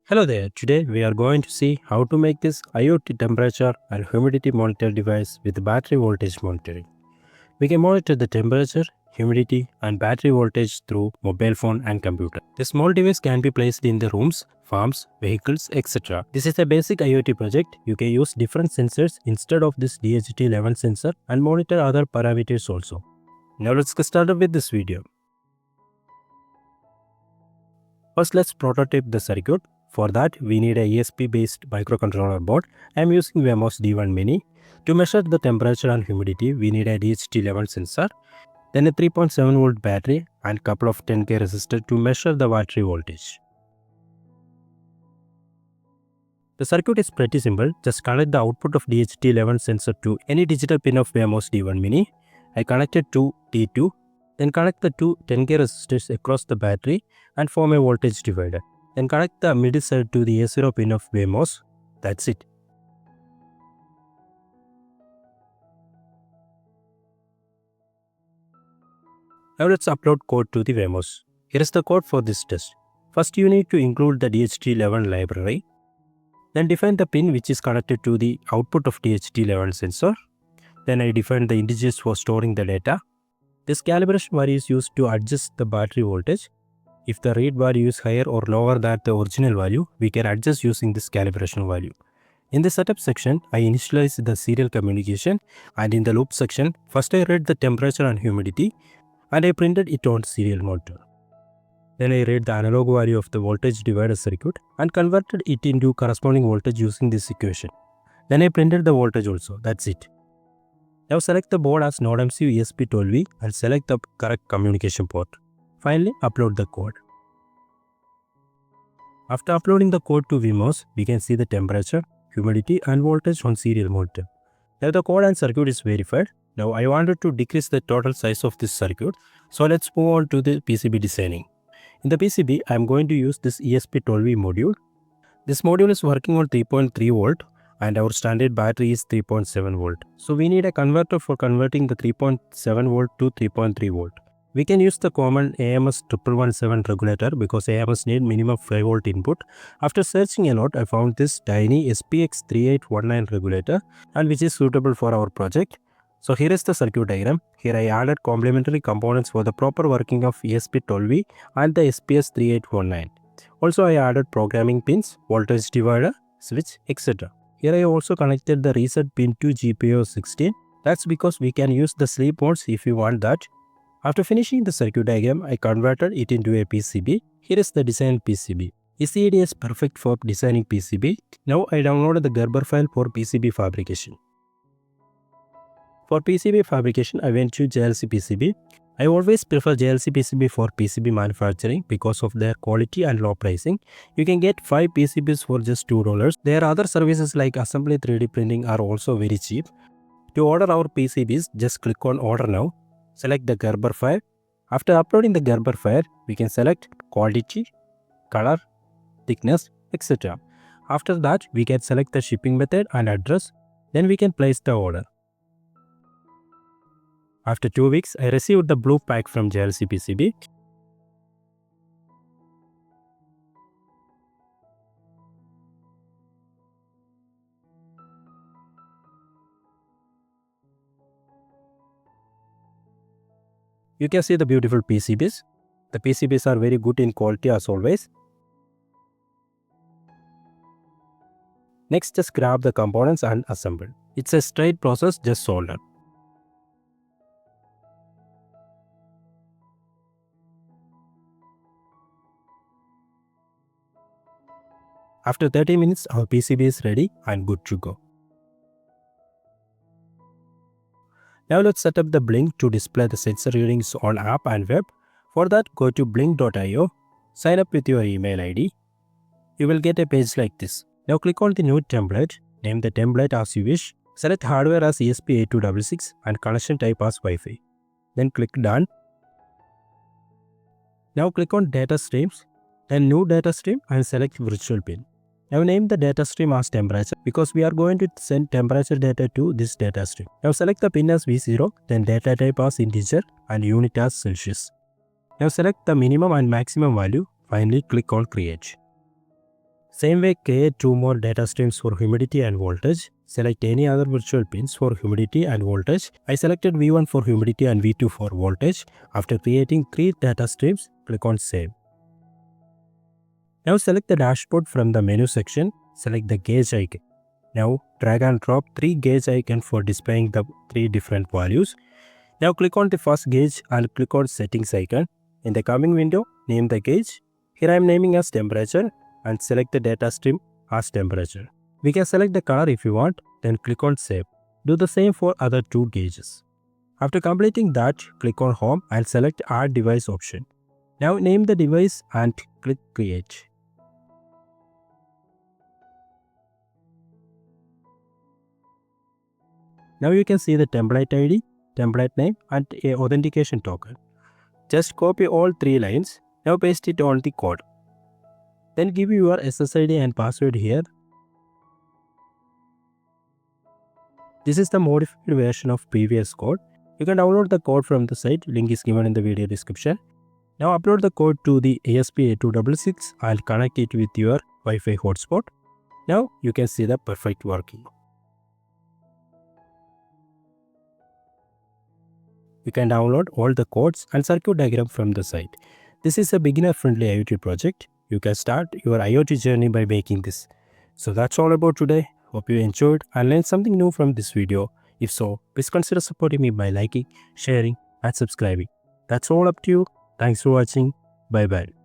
Hello there, today we are going to see how to make this IoT temperature and humidity monitor device with battery voltage monitoring. We can monitor the temperature, humidity and battery voltage through mobile phone and computer. The small device can be placed in the rooms, farms, vehicles, etc. This is a basic IoT project. You can use different sensors instead of this DHT11 sensor and monitor other parameters also. Now let's get started with this video. First let's prototype the circuit. For that, we need a ESP-based microcontroller board. I am using Wemos D1 Mini. To measure the temperature and humidity, we need a DHT11 sensor, then a 3.7 volt battery and couple of 10K resistor to measure the battery voltage. The circuit is pretty simple. Just connect the output of DHT11 sensor to any digital pin of Wemos D1 Mini. I connected to T2, then connect the two 10K resistors across the battery and form a voltage divider. Then connect the middle side to the A0 pin of Wemos. That's it. Now let's upload code to the Wemos. Here is the code for this test. First you need to include the DHT11 library. Then define the pin which is connected to the output of DHT11 sensor. Then I define the integers for storing the data. This calibration value is used to adjust the battery voltage. If the read value is higher or lower than the original value, we can adjust using this calibration value. In the setup section, I initialize the serial communication, and in the loop section, first I read the temperature and humidity and I printed it on serial monitor. Then I read the analog value of the voltage divider circuit and converted it into corresponding voltage using this equation. Then I printed the voltage also, that's it. Now select the board as NodeMCU ESP12V and select the correct communication port. Finally, upload the code. After uploading the code to Wemos, we can see the temperature, humidity and voltage on serial monitor. Now the code and circuit is verified. Now I wanted to decrease the total size of this circuit. So let's move on to the PCB designing. In the PCB, I am going to use this ESP12V module. This module is working on 3.3 volt and our standard battery is 3.7 volt. So we need a converter for converting the 3.7 volt to 3.3 volt. We can use the common AMS 1117 regulator because AMS need minimum 5 volt input. After searching a lot, I found this tiny SPX3819 regulator and which is suitable for our project. So here is the circuit diagram. Here I added complementary components for the proper working of ESP12V and the SPS3819. Also I added programming pins, voltage divider, switch, etc. Here I also connected the reset pin to GPIO16. That's because we can use the sleep modes if you want that. After finishing the circuit diagram, I converted it into a PCB. Here is the designed PCB. Is EDS perfect for designing PCB? Now I downloaded the Gerber file for PCB fabrication. For PCB fabrication, I went to JLCPCB. I always prefer JLCPCB for PCB manufacturing because of their quality and low pricing. You can get 5 PCBs for just $2. There are other services like assembly 3D printing are also very cheap. To order our PCBs, just click on order now. Select the Gerber file. After uploading the Gerber file, we can select quality, color, thickness, etc. After that, we can select the shipping method and address. Then we can place the order. After 2 weeks, I received the blue pack from JLCPCB. You can see the beautiful PCBs. The PCBs are very good in quality as always. Next, just grab the components and assemble. It's a straight process, just solder. After 30 minutes, our PCB is ready and good to go. Now let's set up the Blynk to display the sensor readings on app and web. For that, go to blynk.io, sign up with your email ID. You will get a page like this. Now click on the new template, name the template as you wish, select hardware as ESP8266 and connection type as Wi-Fi. Then click done. Now click on data streams, then new data stream and select virtual pin. Now name the data stream as temperature because we are going to send temperature data to this data stream. Now select the pin as V0, then data type as integer and unit as Celsius. Now select the minimum and maximum value. Finally click on create. Same way, create 2 more data streams for humidity and voltage. Select any other virtual pins for humidity and voltage. I selected V1 for humidity and V2 for voltage. After creating 3 data streams, click on Save. Now select the dashboard from the menu section. Select the gauge icon. Now drag and drop 3 gauge icons for displaying the 3 different values. Now click on the first gauge and click on settings icon. In the coming window, name the gauge. Here I am naming as temperature and select the data stream as temperature. We can select the color if you want, then click on save. Do the same for other 2 gauges. After completing that, click on home and select add device option. Now name the device and click create. Now you can see the template ID, template name and a authentication token. Just copy all 3 lines. Now paste it on the code. Then give your SSID and password here. This is the modified version of previous code. You can download the code from the site, link is given in the video description. Now upload the code to the ESP8266 and connect it with your Wi-Fi hotspot. Now you can see the perfect working. You can download all the codes and circuit diagram from the site. This is a beginner-friendly IoT project. You can start your IoT journey by making this. So that's all about today. Hope you enjoyed and learned something new from this video. If so, please consider supporting me by liking, sharing and subscribing. That's all up to you. Thanks for watching. Bye bye.